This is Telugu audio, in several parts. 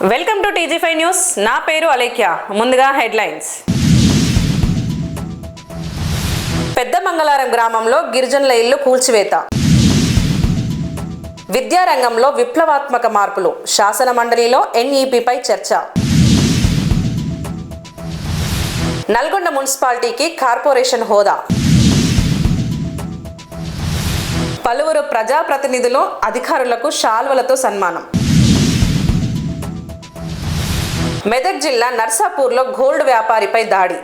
Welcome to TG5 news. నా పేరు అలేఖ్య. ముందుగా హెడ్లైన్స్. పెద్దమంగళారం గ్రామంలో గిరిజనుల ఇల్లు కూల్చివేత. విద్యారంగంలో విప్లవాత్మక మార్పులు. శాసన మండలిలో NEPపై చర్చ. నల్గొండ మున్సిపాలిటీకి కార్పొరేషన్ హోదా. పలువురు ప్రజాప్రతినిధులు అధికారులకు శాల్వలతో సన్మానం. మెదక్ జిల్లా నర్సాపూర్లో గోల్డ్ వ్యాపారిపై దాడి.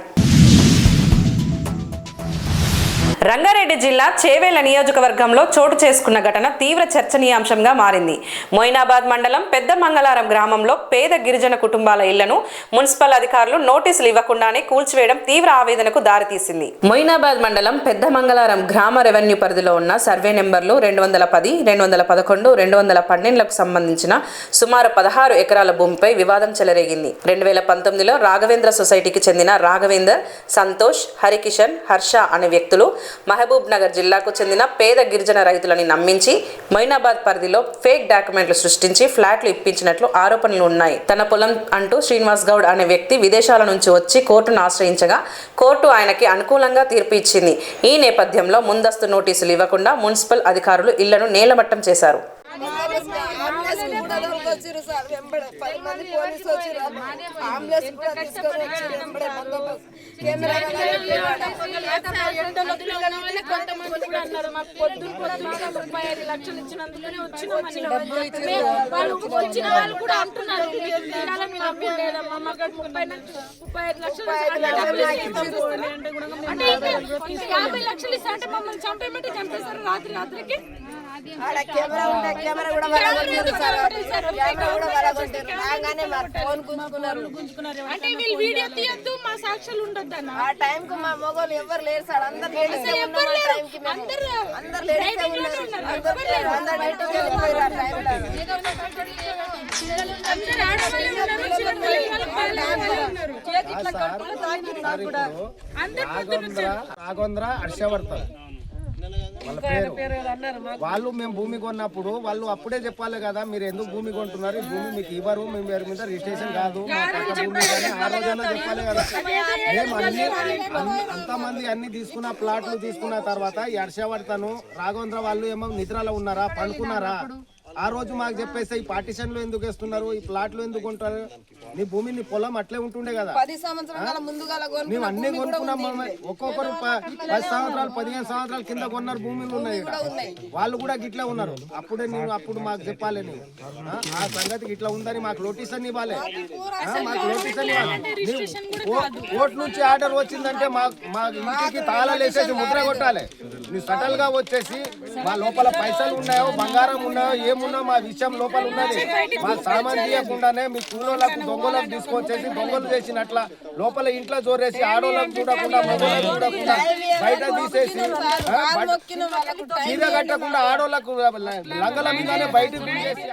రంగారెడ్డి జిల్లా చేవేళ్ల నియోజకవర్గంలో చోటు చేసుకున్న ఘటన తీవ్ర చర్చనీయాంశంగా మారింది. మొయినాబాద్ మండలం పెద్దమంగళారం గ్రామంలో పేద గిరిజన కుటుంబాల ఇళ్లను మున్సిపల్ అధికారులు నోటీసులు ఇవ్వకుండానే కూల్చివేయడం తీవ్ర ఆవేదనకు దారితీసింది. మొయినాబాద్ మండలం పెద్దమంగళారం గ్రామ రెవెన్యూ పరిధిలో ఉన్న సర్వే నెంబర్లు 210, 211, 212లకు సంబంధించిన సుమారు 16 ఎకరాల భూమిపై వివాదం చెలరేగింది. 2019లో రాఘవేంద్ర సొసైటీకి చెందిన రాఘవేందర్, సంతోష్, హరికిషన్, హర్ష అనే వ్యక్తులు మహబూబ్ నగర్ జిల్లాకు చెందిన పేద గిరిజన రైతులని నమ్మించి మొయినాబాద్ పరిధిలో ఫేక్ డాక్యుమెంట్లు సృష్టించి ఫ్లాట్లు ఇప్పించినట్లు ఆరోపణలు ఉన్నాయి. తన పొలం అంటూ శ్రీనివాస్ గౌడ్ అనే వ్యక్తి విదేశాల నుంచి వచ్చి కోర్టును ఆశ్రయించగా కోర్టు ఆయనకి అనుకూలంగా తీర్పు ఇచ్చింది. ఈ నేపథ్యంలో ముందస్తు నోటీసులు ఇవ్వకుండా మున్సిపల్ అధికారులు ఇళ్లను నేలమట్టం చేశారు. అంటే వీళ్ళు వీడియో తీయద్దు, మా సాక్షులు ఉండొద్దు అన్న. ఆ టైం కు మా మొగోళ్ళు ఎవరు లేరు సార్. అందరూ రాఘవేంద్ర హర్షవర్ధన్ వాళ్ళ పేరు. వాళ్ళు మేము భూమి కొన్నప్పుడు వాళ్ళు అప్పుడే చెప్పాలి కదా, మీరు ఎందుకు భూమి కొంటున్నారు, ఈ భూమి మీకు ఇవ్వరు, మీ పేరు మీద రిజిస్ట్రేషన్ కాదు, మా పక్క భూమి కానీ ఆ రోజైనా చెప్పాలి కదా. మేము అంతమంది అన్ని తీసుకున్న ప్లాట్లు తీసుకున్న తర్వాత ఈ హర్షవర్ధన్ రాఘవేంద్ర వాళ్ళు ఏమో నిద్రలో ఉన్నారా, పండుకున్నారా? ఆ రోజు మాకు చెప్పేస్తే ఈ పార్టీషన్లు ఎందుకు వేస్తున్నారు, ఈ ప్లాట్లు ఎందుకు ఉంటారు, నీ భూమి నీ పొలం అట్లే ఉంటుండే కదా. మేము అన్ని కొనుక్కున్నాం. ఒక్కొక్కరు 10 సంవత్సరాలు 15 సంవత్సరాల కింద కొన్నారు భూములు ఉన్నాయి. వాళ్ళు కూడా గిట్లా ఉన్నారు. అప్పుడు మాకు చెప్పాలి, ఆ సంగతి ఇట్లా ఉందని మాకు నోటీస్ అని ఇవ్వాలి. మాకు నోటీస్ అని ఇవ్వాలి. కోర్టు నుంచి ఆర్డర్ వచ్చిందంటే మా ఇంటికి తాళాలు వేసేసి ముద్ర కొట్టాలి. నువ్వు సటల్ గా వచ్చేసి మా లోపల పైసలు ఉన్నాయో, బంగారం ఉన్నాయో, ఏమున్నా మా విషయం లోపల ఉన్నది. మా సామాన్ తీయకుండానే మీ కూలోళ్ళకు దొంగలకు తీసుకొచ్చేసి దొంగలు చేసినట్ల లోపల ఇంట్లో జోరేసి ఆడోళ్ళకు చూడకుండా, మగోళ్ళకు చూడకుండా బయట తీసేసి చీర కట్టకుండా ఆడోళ్ళకు లంగల మీదనే బయటకు తీసేసి.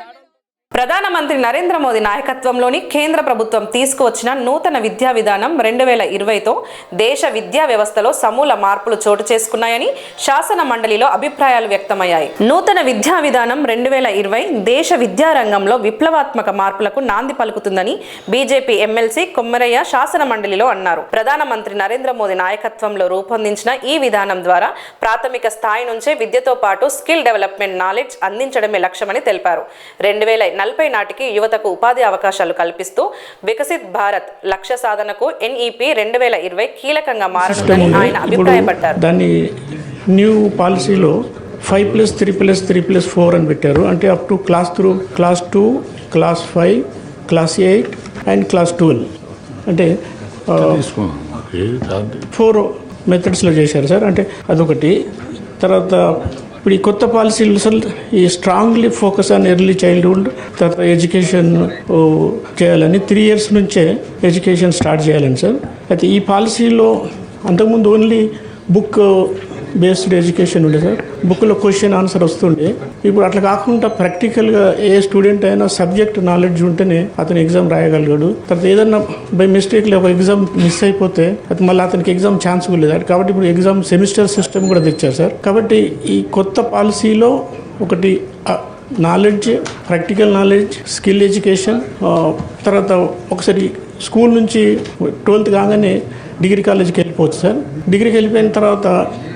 ప్రధానమంత్రి నరేంద్ర మోదీ నాయకత్వంలోని కేంద్ర ప్రభుత్వం తీసుకువచ్చిన నూతన విద్యా విధానం 2020తో దేశ విద్యా వ్యవస్థలో సమూల మార్పులు చోటు చేసుకున్నాయని శాసన మండలిలో అభిప్రాయాలు వ్యక్తమయ్యాయి. నూతన విద్యా విధానం 2020 దేశ విద్యారంగంలో విప్లవాత్మక మార్పులకు నాంది పలుకుతుందని బీజేపీ ఎమ్మెల్సీ కొమ్మరయ్య శాసన మండలిలో అన్నారు. ప్రధానమంత్రి నరేంద్ర మోదీ నాయకత్వంలో రూపొందించిన ఈ విధానం ద్వారా ప్రాథమిక స్థాయి నుంచే విద్యతో పాటు స్కిల్ డెవలప్మెంట్ నాలెడ్జ్ అందించడమే లక్ష్యమని తెలిపారు. 2040 నాటికి యువతకు ఉపాధి అవకాశాలు కల్పిస్తూ వికసిత్ భారత్ లక్ష్య సాధనకు NEP 2020 కీలకంగా మారనుందని ఆయన అభిప్రాయపడ్డారు. దాన్ని న్యూ పాలసీలో 5+3+3+4 అని పెట్టారు. అంటే up to class 2, class 5, class 8 and class 12 అంటే 4 మెథడ్స్లో చేశారు సార్. అంటే అదొకటి. తర్వాత ఇప్పుడు ఈ కొత్త పాలసీలు అసలు ఈ strongly focus on early childhood, తర్వాత ఎడ్యుకేషన్ చేయాలని 3 years నుంచే ఎడ్యుకేషన్ స్టార్ట్ చేయాలని సార్. అయితే ఈ పాలసీలో అంతకుముందు ఓన్లీ బుక్ బేస్డ్ ఎడ్యుకేషన్ ఉండే సార్. బుక్లో క్వశ్చన్ ఆన్సర్ వస్తుండే. ఇప్పుడు అట్లా కాకుండా ప్రాక్టికల్గా ఏ స్టూడెంట్ అయినా సబ్జెక్ట్ నాలెడ్జ్ ఉంటేనే అతను ఎగ్జామ్ రాయగలిగాడు. తర్వాత ఏదన్నా బై మిస్టేక్లో ఒక ఎగ్జామ్ మిస్ అయిపోతే అది మళ్ళీ అతనికి ఎగ్జామ్ ఛాన్స్ కూడా లేదు. కాబట్టి ఇప్పుడు ఎగ్జామ్ సెమిస్టర్ సిస్టమ్ కూడా తెచ్చారు సార్. కాబట్టి ఈ కొత్త పాలసీలో ఒకటి knowledge, practical knowledge, skill education, తర్వాత ఒకసారి స్కూల్ నుంచి 12th కాగానే డిగ్రీ కాలేజ్కి వెళ్ళిపోవచ్చు సార్. డిగ్రీకి వెళ్ళిపోయిన తర్వాత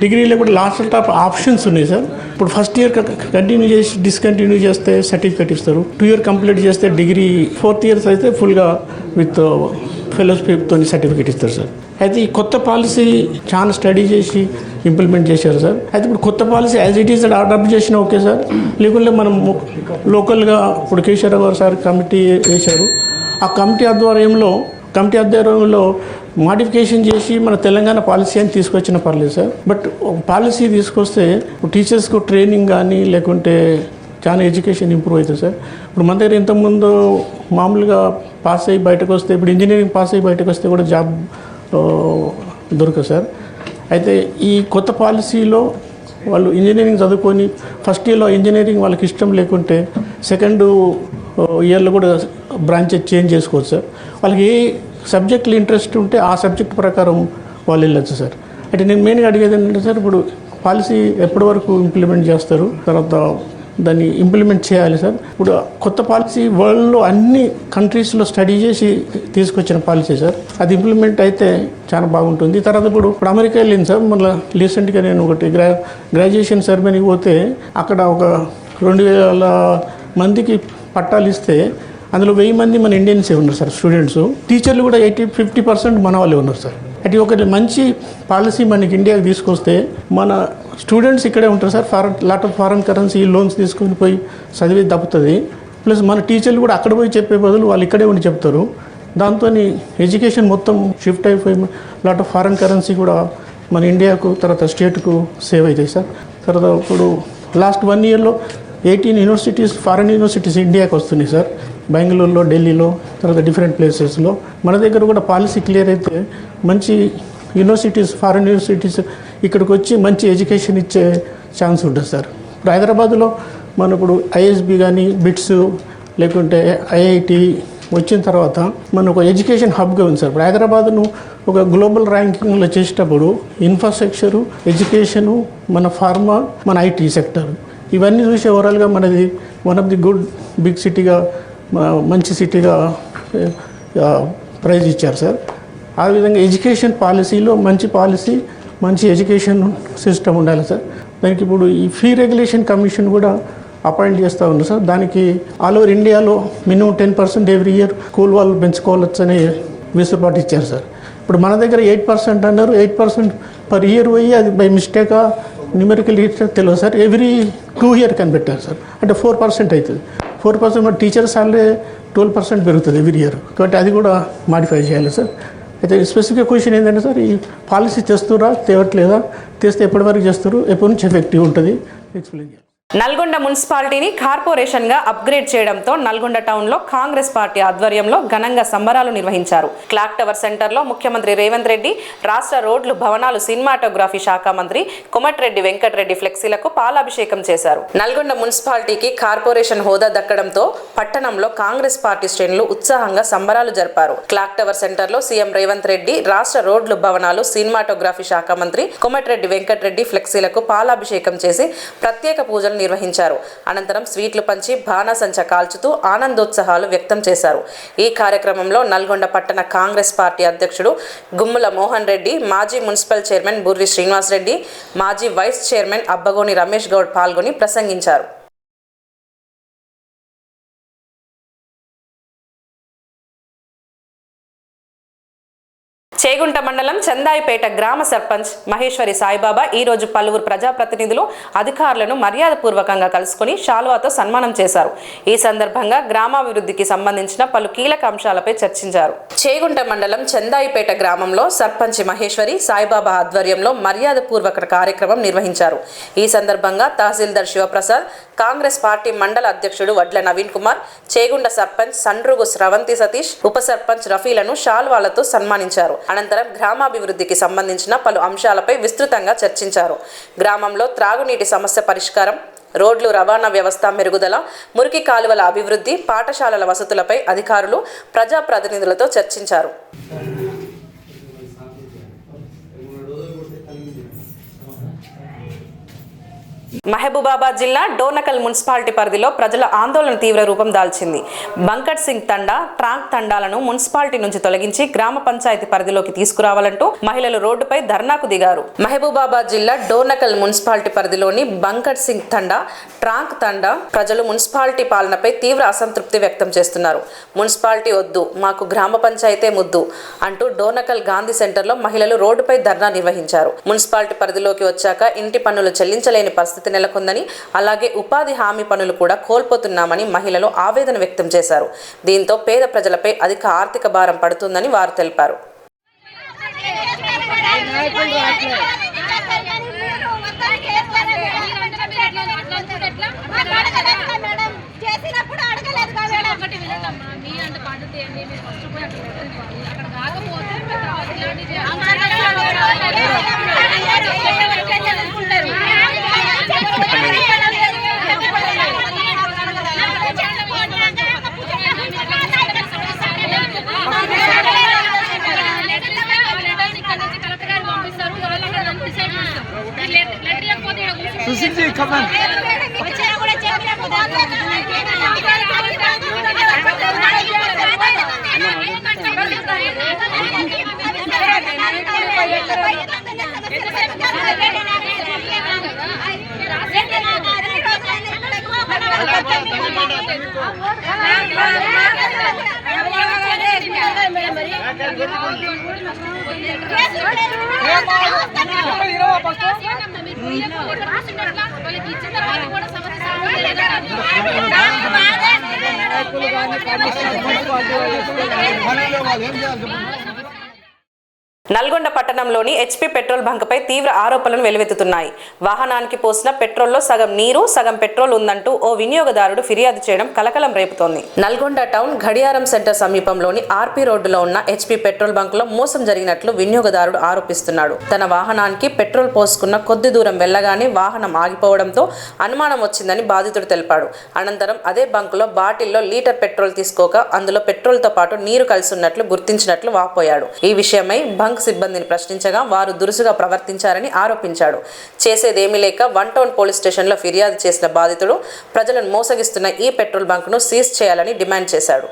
డిగ్రీలో కూడా లాస్ట్ ఆప్షన్స్ ఉన్నాయి సార్. ఇప్పుడు ఫస్ట్ ఇయర్ కంటిన్యూ చేసి డిస్కంటిన్యూ చేస్తే సర్టిఫికేట్ ఇస్తారు. 2 year కంప్లీట్ చేస్తే డిగ్రీ, 4th year అయితే ఫుల్గా విత్ ఫెలోషిప్తో సర్టిఫికేట్ ఇస్తారు సార్. అయితే ఈ కొత్త పాలసీ చాలా స్టడీ చేసి ఇంప్లిమెంట్ చేశారు సార్. అయితే ఇప్పుడు కొత్త policy as it is adopt చేసినా ఓకే సార్. లేకుంటే మనం లోకల్గా ఇప్పుడు కేశవరావు గారు సార్ కమిటీ వేశారు. ఆ కమిటీ ఆధ్వర్యంలో మాడిఫికేషన్ చేసి మన తెలంగాణ పాలసీ అని తీసుకొచ్చిన పర్లేదు సార్. బట్ పాలసీ తీసుకొస్తే టీచర్స్కు ట్రైనింగ్ కానీ లేకుంటే చాలా ఎడ్యుకేషన్ ఇంప్రూవ్ అవుతుంది సార్. ఇప్పుడు మన దగ్గర ఇంతకుముందు మామూలుగా పాస్ అయ్యి బయటకు వస్తే, ఇప్పుడు ఇంజనీరింగ్ పాస్ అయ్యి బయటకు వస్తే కూడా జాబ్ దొరకదు సార్. అయితే ఈ కొత్త పాలసీలో వాళ్ళు ఇంజనీరింగ్ చదువుకొని ఫస్ట్ ఇయర్లో ఇంజనీరింగ్ వాళ్ళకి ఇష్టం లేకుంటే సెకండ్ ఇయర్లో కూడా బ్రాంచెస్ చేంజ్ చేసుకోవచ్చు సార్. వాళ్ళకి ఏ సబ్జెక్టులు ఇంట్రెస్ట్ ఉంటే ఆ సబ్జెక్ట్ ప్రకారం వాళ్ళు వెళ్ళచ్చు సార్. అంటే నేను మెయిన్గా అడిగేది ఏంటంటే సార్, ఇప్పుడు పాలసీ ఎప్పటి వరకు ఇంప్లిమెంట్ చేస్తారు, తర్వాత దాన్ని ఇంప్లిమెంట్ చేయాలి సార్. ఇప్పుడు కొత్త పాలసీ వరల్డ్లో అన్ని కంట్రీస్లో స్టడీ చేసి తీసుకొచ్చిన పాలసీ సార్. అది ఇంప్లిమెంట్ అయితే చాలా బాగుంటుంది. తర్వాత ఇప్పుడు అమెరికా వెళ్ళింది సార్. మళ్ళీ రీసెంట్గా నేను ఒకటి గ్రాడ్యుయేషన్ సెరమనీకి పోతే అక్కడ ఒక 2000 మందికి పట్టాలు ఇస్తే అందులో 1000 మంది మన ఇండియన్సే ఉన్నారు సార్ స్టూడెంట్స్. టీచర్లు కూడా 50% మన వాళ్ళే ఉన్నారు సార్. అంటే ఒక మంచి పాలసీ మనకి ఇండియాకి తీసుకొస్తే మన స్టూడెంట్స్ ఇక్కడే ఉంటారు sir. Lot of foreign currency loans తీసుకొని పోయి చదివి తప్పుతుంది. ప్లస్ మన టీచర్లు కూడా అక్కడ పోయి చెప్పే బదులు వాళ్ళు ఇక్కడే ఉండి చెప్తారు. దాంతో ఎడ్యుకేషన్ మొత్తం షిఫ్ట్ అయిపోయి లాట్ ఆఫ్ ఫారెన్ కరెన్సీ కూడా మన ఇండియాకు తర్వాత స్టేట్కు సేవ్ అవుతాయి సార్. తర్వాత ఇప్పుడు లాస్ట్ 1 yearలో 18 యూనివర్సిటీస్, ఫారెన్ యూనివర్సిటీస్ ఇండియాకి వస్తున్నాయి సార్. బెంగళూరులో, ఢిల్లీలో, తర్వాత డిఫరెంట్ ప్లేసెస్లో. మన దగ్గర కూడా పాలసీ క్లియర్ అయితే మంచి యూనివర్సిటీస్, ఫారెన్ యూనివర్సిటీస్ ఇక్కడికి వచ్చి మంచి ఎడ్యుకేషన్ ఇచ్చే ఛాన్స్ ఉంటుంది సార్. ఇప్పుడు హైదరాబాద్లో మన ఇప్పుడు ఐఎస్బి కానీ, బిట్స్ లేకుంటే ఐఐటి వచ్చిన తర్వాత మన ఒక ఎడ్యుకేషన్ హబ్గా ఉంది సార్. ఇప్పుడు హైదరాబాద్ను ఒక గ్లోబల్ ర్యాంకింగ్లో చేసేటప్పుడు ఇన్ఫ్రాస్ట్రక్చరు, ఎడ్యుకేషను, మన ఫార్మా, మన ఐటీ సెక్టర్ ఇవన్నీ చూసి ఓవరాల్గా మనది one of the good big సిటీగా, మంచి సిటీగా ప్రైజ్ ఇచ్చారు సార్. ఆ విధంగా ఎడ్యుకేషన్ పాలసీలో మంచి పాలసీ, మంచి ఎడ్యుకేషన్ సిస్టమ్ ఉండాలి సార్. దానికి ఇప్పుడు ఈ ఫీ రెగ్యులేషన్ కమిషన్ కూడా అపాయింట్ చేస్తూ ఉన్నారు సార్. దానికి ఆల్ ఓవర్ ఇండియాలో మినిమం 10% ఎవ్రీ ఇయర్ స్కూల్ వాళ్ళు పెంచుకోవచ్చు అనే వెసులుబాటు ఇచ్చారు సార్. ఇప్పుడు మన దగ్గర 8% అన్నారు. 8% పర్ ఇయర్ పోయి అది బై మిస్టేకా న్యూమెరికల్ తెలియదు సార్. ఎవ్రీ 2 year కనిపెట్టారు సార్. అంటే 4% అవుతుంది. 4% మన టీచర్ సాలరీ 12% పెరుగుతుంది ఎవ్రీ ఇయర్. కాబట్టి అది కూడా మాడిఫై చేయాలి సార్. అయితే స్పెసిఫిక్ క్వశ్చన్ ఏంటంటే సార్, ఈ పాలసీ తెస్తురా, తేవట్లేదా, తెస్తే ఎప్పటి వరకు చేస్తారు, ఎప్పటి నుంచి ఎఫెక్టివ్ ఉంటుంది ఎక్స్ప్లెయిన్ చేయాలి. నల్గొండ మున్సిపాలిటీని కార్పొరేషన్గా అప్గ్రేడ్ చేయడంతో నల్గొండ టౌన్లో కాంగ్రెస్ పార్టీ ఆధ్వర్యంలో ఘనంగా సంబరాలు నిర్వహించారు. క్లాక్ టవర్ సెంటర్లో ముఖ్యమంత్రి రేవంత్ రెడ్డి, రాష్ట్ర రోడ్లు, భవనాలు, సినిమాటోగ్రఫీ శాఖ మంత్రి కోమటిరెడ్డి వెంకటరెడ్డి ఫ్లెక్సీలకు పాలాభిషేకం చేశారు. నల్గొండ మున్సిపాలిటీకి కార్పొరేషన్ హోదా దక్కడంతో పట్టణంలో కాంగ్రెస్ పార్టీ శ్రేణులు ఉత్సాహంగా సంబరాలు జరిపారు. క్లాక్ టవర్ సెంటర్లో సీఎం రేవంత్ రెడ్డి, రాష్ట్ర రోడ్లు, భవనాలు, సినిమాటోగ్రఫీ శాఖ మంత్రి కోమటిరెడ్డి వెంకటరెడ్డి ఫ్లెక్సీలకు పాలాభిషేకం చేసి ప్రత్యేక పూజలు నిర్వహించారు. అనంతరం స్వీట్లు పంచి బాణాసంచా కాల్చుతూ ఆనందోత్సాహాలు వ్యక్తం చేశారు. ఈ కార్యక్రమంలో నల్గొండ పట్టణ కాంగ్రెస్ పార్టీ అధ్యక్షుడు గుమ్ముల మోహన్ రెడ్డి, మాజీ మున్సిపల్ చైర్మన్ బుర్రి శ్రీనివాస్ రెడ్డి, మాజీ వైస్ చైర్మన్ అబ్బగోని రమేష్ గౌడ్ పాల్గొని ప్రసంగించారు. చేగుంట మండలం చందాయిపేట గ్రామ సర్పంచ్ మహేశ్వరి సాయిబాబా ఈరోజు పలువురు ప్రజాప్రతినిధులు, అధికారులను మర్యాదపూర్వకంగా కలుసుకుని శాలువాతో సన్మానం చేశారు. ఈ సందర్భంగా గ్రామాభివృద్ధికి సంబంధించిన పలు కీలక అంశాలపై చర్చించారు. చేగుంట మండలం చందాయిపేట గ్రామంలో సర్పంచ్ మహేశ్వరి సాయిబాబా ఆధ్వర్యంలో మర్యాదపూర్వక కార్యక్రమం నిర్వహించారు. ఈ సందర్భంగా తహసీల్దార్ శివప్రసాద్, కాంగ్రెస్ పార్టీ మండల అధ్యక్షుడు వడ్ల నవీన్ కుమార్, చేగుండ సర్పంచ్ సండ్రుగు స్రవంతి సతీష్, ఉప సర్పంచ్ రఫీలను శాల్వాలతో సన్మానించారు. అనంతరం గ్రామాభివృద్ధికి సంబంధించిన పలు అంశాలపై విస్తృతంగా చర్చించారు. గ్రామంలో త్రాగునీటి సమస్య పరిష్కారం, రోడ్లు, రవాణా వ్యవస్థ మెరుగుదల, మురికి కాలువల అభివృద్ధి, పాఠశాలల వసతులపై అధికారులు, ప్రజాప్రతినిధులతో చర్చించారు. మహబూబాబాద్ జిల్లా డోర్నకల్ మున్సిపాలిటీ పరిధిలో ప్రజల ఆందోళన తీవ్ర రూపం దాల్చింది. బంకట్ సింగ్ తండా, ట్రాంక్ తండాలను మున్సిపాలిటీ నుంచి తొలగించి గ్రామ పంచాయతీ పరిధిలోకి తీసుకురావాలంటూ మహిళలు రోడ్డుపై ధర్నాకు దిగారు. మహబూబాబాద్ జిల్లా డోర్నకల్ మున్సిపాలిటీ పరిధిలోని బంకట్ సింగ్ తండా, ట్రాంక్ తండా ప్రజలు మున్సిపాలిటీ పాలనపై తీవ్ర అసంతృప్తి వ్యక్తం చేస్తున్నారు. మున్సిపాలిటీ వద్దు, మాకు గ్రామ పంచాయతే ముద్దు అంటూ డోర్నకల్ గాంధీ సెంటర్లో మహిళలు రోడ్డుపై ధర్నా నిర్వహించారు. మున్సిపాలిటీ పరిధిలోకి వచ్చాక ఇంటి పన్నులు చెల్లించలేని పరిస్థితి నెలకొందని, అలాగే ఉపాధి హామీ పనులు కూడా కోల్పోతున్నామని మహిళలు ఆవేదన వ్యక్తం చేశారు. దీంతో పేద ప్రజలపై అధిక ఆర్థిక భారం పడుతుందని వారు తెలిపారు. నల్గొండ పట్టణంలోని హెచ్పీ పెట్రోల్ బంక్పై తీవ్ర ఆరోపణలు వెలువెత్తుతున్నాయి. వాహనానికి పోసిన పెట్రోల్లో సగం నీరు, సగం పెట్రోల్ ఉందంటూ ఓ వినియోగదారుడు ఫిర్యాదు చేయడం కలకలం రేపుతోంది. నల్గొండ టౌన్ గడియారం సెంటర్ సమీపంలోని ఆర్పీ రోడ్డులో ఉన్న హెచ్పీ పెట్రోల్ బంక్లో మోసం జరిగినట్లు వినియోగదారుడు ఆరోపిస్తున్నాడు. తన వాహనానికి పెట్రోల్ పోసుకున్న కొద్ది దూరం వెళ్లగానే వాహనం ఆగిపోవడంతో అనుమానం వచ్చిందని బాధితుడు తెలిపాడు. అనంతరం అదే బంకులో బాటిల్లో లీటర్ పెట్రోల్ తీసుకోక అందులో పెట్రోల్తో పాటు నీరు కలిసి ఉన్నట్లు గుర్తించినట్లు వాపోయాడు. ఈ విషయమై బంక్ సిబ్బందిని ప్రశ్నించగా వారు దురుసుగా ప్రవర్తించారని ఆరోపించాడు. చేసేదేమీ లేక 1 టౌన్ పోలీస్ స్టేషన్లో ఫిర్యాదు చేసిన బాధితుడు ప్రజలను మోసగిస్తున్న ఈ పెట్రోల్ బంక్ను సీజ్ చేయాలని డిమాండ్ చేశాడు.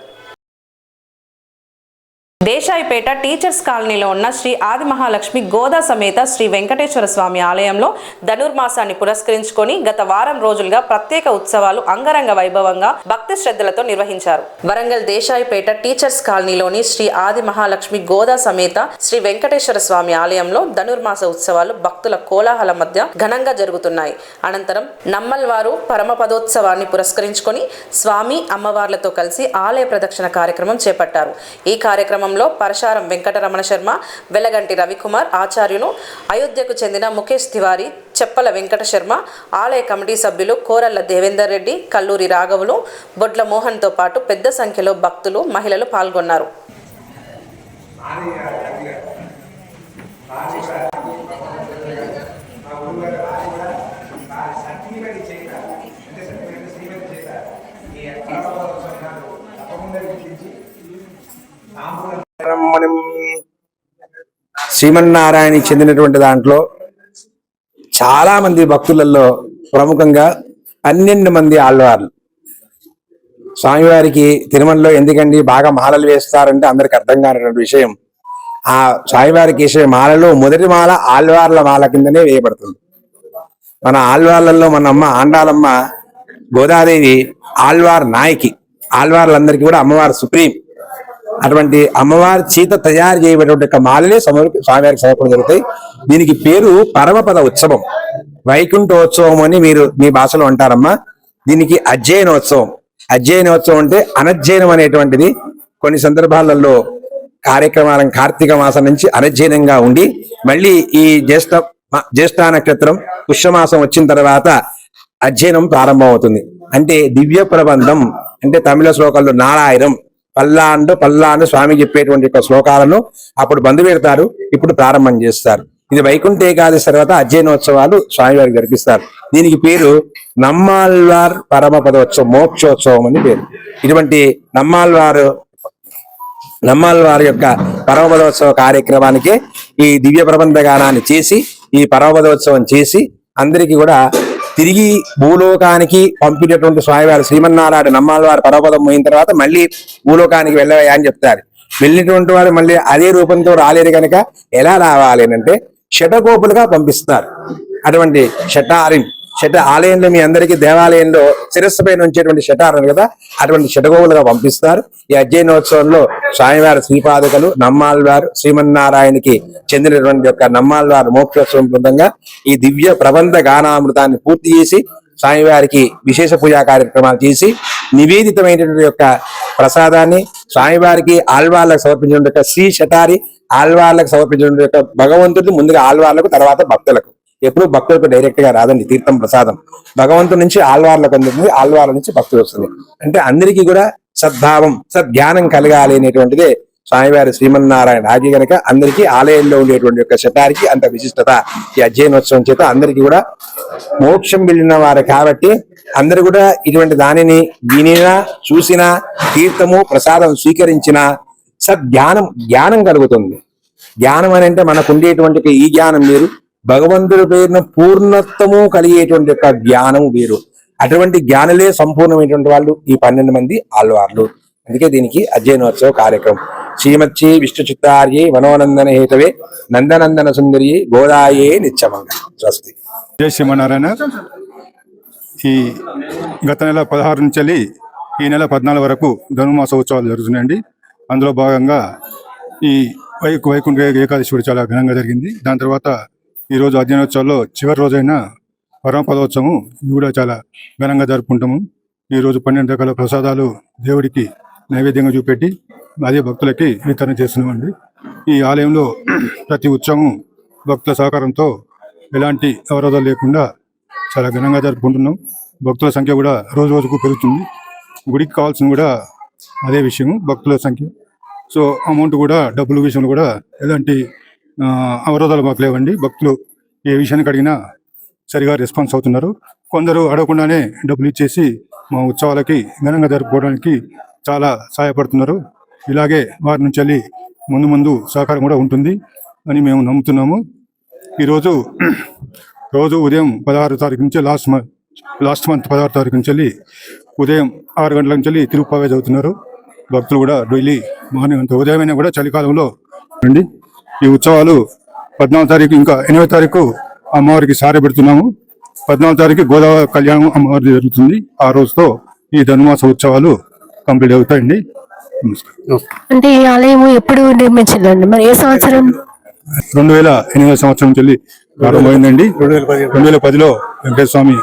దేశాయిపేట టీచర్స్ కాలనీలో ఉన్న శ్రీ ఆది మహాలక్ష్మి గోదా సమేత శ్రీ వెంకటేశ్వర స్వామి ఆలయంలో ధనుర్మాసాన్ని పురస్కరించుకొని గత వారం రోజులుగా ప్రత్యేక ఉత్సవాలు అంగరంగ వైభవంగా భక్తి శ్రద్ధలతో నిర్వహించారు. వరంగల్ దేశాయిపేట టీచర్స్ కాలనీలోని శ్రీ ఆది మహాలక్ష్మి గోదా సమేత శ్రీ వెంకటేశ్వర స్వామి ఆలయంలో ధనుర్మాస ఉత్సవాలు భక్తుల కోలాహల మధ్య ఘనంగా జరుగుతున్నాయి. అనంతరం నమ్మల్వారు పరమపదోత్సవాన్ని పురస్కరించుకొని స్వామి అమ్మవార్లతో కలిసి ఆలయ ప్రదక్షిణ కార్యక్రమం చేపట్టారు. ఈ కార్యక్రమం పరశారం వెంకటరమణ శర్మ, వెలగంటి రవికుమార్ ఆచార్యులు, అయోధ్యకు చెందిన ముఖేష్ తివారీ, చెప్పల వెంకట శర్మ, ఆలయ కమిటీ సభ్యులు కోరల్ల దేవేందర్ రెడ్డి, కల్లూరి రాఘవులు, బొడ్ల మోహన్తో పాటు పెద్ద సంఖ్యలో భక్తులు, మహిళలు పాల్గొన్నారు. మనం శ్రీమన్నారాయణకి చెందినటువంటి దాంట్లో చాలా మంది భక్తులలో ప్రముఖంగా 12 మంది ఆళ్వార్లు స్వామివారికి తిరుమలలో ఎందుకండి బాగా మాలలు వేస్తారంటే అందరికి అర్థం కానటువంటి విషయం. ఆ స్వామివారికి వేసే మాలలో మొదటి మాల ఆళ్వార్ల మాల కిందనే వేయబడుతుంది. మన ఆళ్వార్లలో మన అమ్మ ఆండాలమ్మ గోదాదేవి ఆళ్వార్ నాయకి, ఆళ్వార్లందరికీ కూడా అమ్మవారు సుప్రీం. అటువంటి అమ్మవారి చేత తయారు చేయబడిన మాలలే స్వామివారికి సమర్పణ జరుగుతాయి. దీనికి పేరు పరమపద ఉత్సవం, వైకుంఠోత్సవం అని మీరు మీ భాషలో అంటారమ్మా. దీనికి అధ్యయనోత్సవం. అధ్యయనోత్సవం అంటే అనధ్యయనం అనేటువంటిది కొన్ని సందర్భాలలో కార్యక్రమాలను కార్తీక మాసం నుంచి అనధ్యయనంగా ఉండి మళ్ళీ ఈ జ్యేష్ఠ నక్షత్రం పుష్యమాసం వచ్చిన తర్వాత అధ్యయనం ప్రారంభమవుతుంది. అంటే దివ్య ప్రబంధం అంటే తమిళ శ్లోకాల్లో 4000 పల్లాండు స్వామి చెప్పేటువంటి శ్లోకాలను అప్పుడు బంధు పెడతారు, ఇప్పుడు ప్రారంభం చేస్తారు. ఇది వైకుంఠ ఏకాదశి తర్వాత అధ్యయనోత్సవాలు స్వామివారికి జరిపిస్తారు. దీనికి పేరు నమ్మాళ్వార్ పరమపదోత్సవం, మోక్షోత్సవం అని పేరు. ఇటువంటి నమ్మాళ్వారి యొక్క పరమపదోత్సవ కార్యక్రమానికి ఈ దివ్య ప్రబంధ గానాన్ని చేసి ఈ పరమపదోత్సవం చేసి అందరికీ కూడా తిరిగి భూలోకానికి పంపినటువంటి స్వామివారు శ్రీమన్నారాయణ నమ్మాళ్ళవారు పరపదం పోయిన తర్వాత మళ్ళీ భూలోకానికి వెళ్ళవయ్యా అని చెప్తారు. వెళ్ళినటువంటి వారు మళ్ళీ అదే రూపంతో రాలేరు కనుక ఎలా రావాలి అంటే శటగోపులుగా పంపిస్తారు. అటువంటి శట ఆలయంలో మీ అందరికీ దేవాలయంలో శిరస్సు పైన ఉంచేటువంటి శటారం కదా, అటువంటి శటగోపులుగా పంపిస్తారు. ఈ అధ్యయనోత్సవంలో స్వామివారి శ్రీపాదకులు నమ్మాళ్ళవారు శ్రీమన్నారాయణకి చెందినటువంటి యొక్క నమ్మాళ్ళవారు మోక్షోత్సవం బృందంగా ఈ దివ్య ప్రబంధ గానామృతాన్ని పూర్తి చేసి స్వామివారికి విశేష పూజా కార్యక్రమాలు చేసి నివేదితమైనటువంటి యొక్క ప్రసాదాన్ని స్వామివారికి ఆళ్వార్లకు సమర్పించిన యొక్క శ్రీ శటారి ఆళ్వార్లకు సమర్పించిన యొక్క భగవంతుడు ముందుగా ఆళ్వార్లకు తర్వాత భక్తులకు. ఎప్పుడు భక్తులకు డైరెక్ట్ గా రాదండి తీర్థం ప్రసాదం, భగవంతుడి నుంచి ఆళ్వార్లకు అందుతుంది, ఆళ్వార్ల నుంచి భక్తులు వస్తుంది. అంటే అందరికీ కూడా సద్భావం సద్జ్ఞానం కలగాలి అనేటువంటిదే స్వామివారి శ్రీమన్నారాయణ ఆగి గనక అందరికీ ఆలయంలో ఉండేటువంటి యొక్క శటారికి అంత విశిష్టత. ఈ అధ్యయనోత్సవం చేత అందరికీ కూడా మోక్షం వెళ్ళిన వారు కాబట్టి అందరు కూడా ఇటువంటి దానిని వినినా చూసినా తీర్థము ప్రసాదం స్వీకరించిన జ్ఞానం కలుగుతుంది. జ్ఞానం అని అంటే మనకు ఉండేటువంటి ఈ జ్ఞానం వేరు, భగవంతుడి పేరున పూర్ణత్వము కలిగేటువంటి యొక్క జ్ఞానం వేరు. అటువంటి జ్ఞానులే సంపూర్ణమైనటువంటి వాళ్ళు ఈ 12 మంది ఆళ్వార్లు. అందుకే దీనికి అధ్యయనోత్సవ కార్యక్రమం. శ్రీమచ్చి విష్ణు చిత్తార్యే మనోనందన హేతవే నందనందన సుందరియే గోదాయే నిత్యమంగ. స్వస్తి. జై శ్రీమన్నారాయణ. ఈ గత నెల 16 నుంచి ఈ నెల 14 వరకు ధనుర్మాస ఉత్సవాలు జరుగుతున్నాయండి. అందులో భాగంగా ఈ వైకుంఠ ఏకాదశి కూడా చాలా ఘనంగా జరిగింది. దాని తర్వాత ఈరోజు అధ్యయనోత్సవాల్లో చివరి రోజైన పరమపదోత్సవం ఇది కూడా చాలా ఘనంగా జరుపుకుంటాము. ఈరోజు 12 రకాల ప్రసాదాలు దేవుడికి నైవేద్యంగా చూపెట్టి అదే భక్తులకి వితరణ చేస్తున్నామండి. ఈ ఆలయంలో ప్రతి ఉత్సవం భక్తుల సహకారంతో ఎలాంటి అవరోధాలు లేకుండా చాలా ఘనంగా జరుపుకుంటున్నాం. భక్తుల సంఖ్య కూడా రోజు రోజుకు పెరుగుతుంది. గుడికి కావాల్సిన కూడా అదే విషయం, భక్తుల సంఖ్య. సో అమౌంట్ కూడా డబ్బుల విషయంలో కూడా ఎలాంటి అవరోధాలు మాకు లేవండి. భక్తులు ఏ విషయానికి అడిగినా సరిగా రెస్పాన్స్ అవుతున్నారు. కొందరు అడగకుండానే డబ్బులు ఇచ్చేసి మా ఉత్సవాలకి ఘనంగా జరుపుకోవడానికి చాలా సహాయపడుతున్నారు. ఇలాగే వారి నుంచి వెళ్ళి ముందు సహకారం కూడా ఉంటుంది అని మేము నమ్ముతున్నాము. ఈరోజు ఉదయం 16 తారీఖు నుంచి లాస్ట్ మంత్ 16 తారీఖు నుంచి వెళ్ళి ఉదయం 6 గంటల నుంచి వెళ్ళి తిరుపతి చదువుతున్నారు. భక్తులు కూడా డైలీ మార్నింగ్ అంత ఉదయమైనా కూడా చలికాలంలో అండి. ఈ ఉత్సవాలు 14 తారీఖు ఇంకా 8వ తారీఖు అమ్మవారికి సారె పెడుతున్నాము. 14 తారీఖు గోదావరి కళ్యాణం అమ్మవారి జరుగుతుంది. ఆ రోజుతో ఈ ధనుర్మాస ఉత్సవాలు కంప్లీట్ అవుతాయండి. అంటే ఈ ఆలయం ఎప్పుడు నిర్మించిందండి? మరి ఏ సంవత్సరం? 2008 సంవత్సరం నుంచి వెళ్ళి ప్రారంభమైందండి. 2010లో వెంకటేశ్వర స్వామి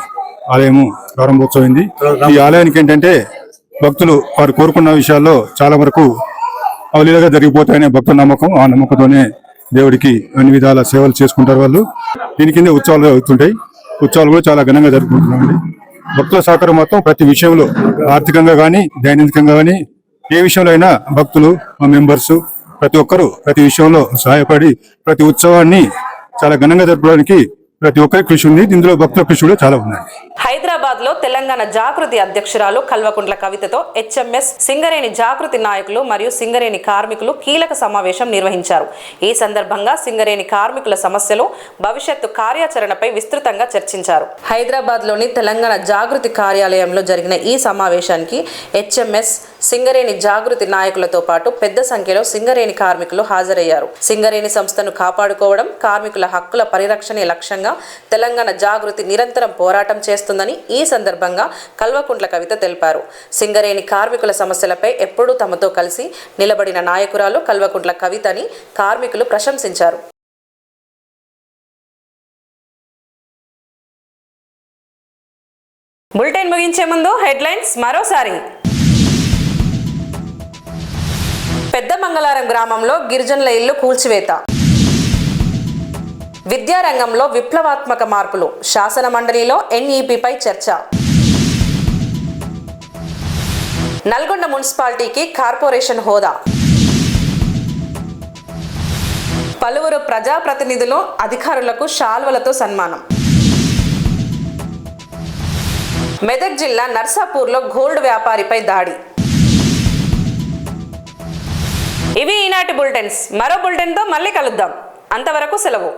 ఆలయము ప్రారంభోత్సవమైంది. ఈ ఆలయానికి ఏంటంటే భక్తులు వారు కోరుకున్న విషయాల్లో చాలా వరకు అవలీలగా జరిగిపోతాయనే భక్తుల నమ్మకం. ఆ నమ్మకంతోనే దేవుడికి అన్ని విధాల సేవలు చేసుకుంటారు వాళ్ళు. దీని కింద ఉత్సవాలు అవుతుంటాయి. ఉత్సవాలు కూడా చాలా ఘనంగా జరుపుకుంటున్నామండి. భక్తుల సహకారం మొత్తం ప్రతి విషయంలో ఆర్థికంగా కానీ దైనందికంగా కానీ ఏ విషయంలో అయినా భక్తులు మెంబర్స్ ప్రతి ఒక్కరూ ప్రతి విషయంలో సహాయపడి ప్రతి ఉత్సవాన్ని చాలా ఘనంగా జరపడానికి ప్రతి ఒక్కరి కృషి ఉంది. ఇందులో భక్తుల కృషి కూడా చాలా ఉందండి. హైదరాబాద్ లో తెలంగాణ జాగృతి అధ్యక్షురాలు కల్వకుంట్ల కవితతో HMS సింగరేణి జాగృతి నాయకులు మరియు సింగరేణి కార్మికులు కీలక సమావేశం నిర్వహించారు. ఈ సందర్భంగా సింగరేణి కార్మికుల సమస్యలు, భవిష్యత్తు కార్యాచరణపై విస్తృతంగా చర్చించారు. హైదరాబాద్ లోని తెలంగాణ జాగృతి కార్యాలయంలో జరిగిన ఈ సమావేశానికి HMS సింగరేణి జాగృతి నాయకులతో పాటు పెద్ద సంఖ్యలో సింగరేణి కార్మికులు హాజరయ్యారు. సింగరేణి సంస్థను కాపాడుకోవడం, కార్మికుల హక్కుల పరిరక్షణే లక్ష్యంగా తెలంగాణ జాగృతి నిరంతరం పోరాటం చేస్తుందని ఈ సందర్భంగా కల్వకుంట్ల కవిత తెలిపారు. సింగరేణి కార్మికుల సమస్యలపై ఎప్పుడూ తమతో కలిసి నిలబడిన నాయకురాలు కల్వకుంట్ల కవితని కార్మికులు ప్రశంసించారు. బులెటిన్ ముగించే ముందు హెడ్లైన్స్ మరోసారి. పెద్ద మంగళారం గ్రామంలో గిరిజనుల ఇల్లు కూల్చివేత. విద్యారంగంలో విప్లవాత్మక మార్పులు, శాసన మండలిలో NEPపై చర్చ. నల్గొండ మున్సిపాలిటీకి కార్పొరేషన్ హోదా. పలువురు ప్రజాప్రతినిధులు, అధికారులకు శాల్వలతో సన్మానం. మెదక్ జిల్లా నర్సాపూర్లో గోల్డ్ వ్యాపారిపై దాడి. ఇవి ఈనాటి బులెటిన్స్. మరో బులెటిన్తో మళ్ళీ కలుద్దాం. అంతవరకు సెలవు.